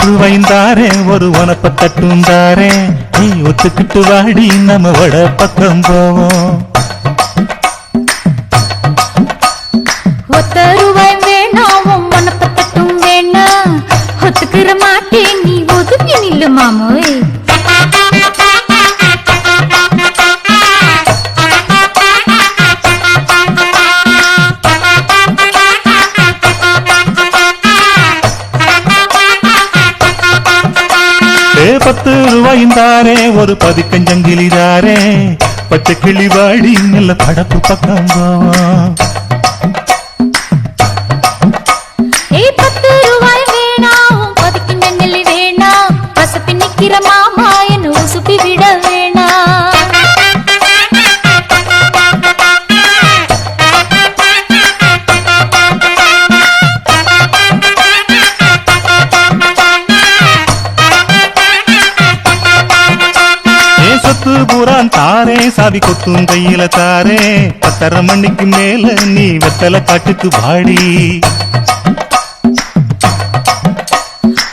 ரூபாய்ந்தாரே ஒரு உனப்ப தட்டுந்தாரே நீ ஒத்துக்கிட்டு வாடி நம்ம வட பக்கம் போவோம். ஒத்த ரூபாய் வேணாம் உனப்ப தட்டும் வேணாம் ஒத்துக்கிற மாட்டே நீ ஒதுங்கி நில்லு மாமோய். ரூபாய்ந்தாரே ஒரு பதிக்கஞ்சங்கிலிதாரே பச்சை கிளி வாடி நல்ல படப்பு பக்கம் போவோம். 10 ரூபாய் வேணாம் பதிக்கஞ்சங்கிலி வேணாம் பசப்பி நிக்கிற மாமா என்ன உசுப்பி விட வேணாம். பூரான் தாரே சாவி கொத்தும் கையில தாரே 10:30 மணிக்கு மேல நீ வெத்தல காட்டுக்கு வாடி.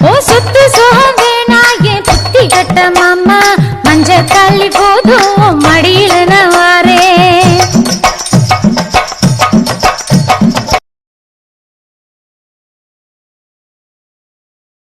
ஓ சொத்து சோகம் வேணா என் புத்தி கட்ட மாமா மஞ்ச தள்ளி போதும்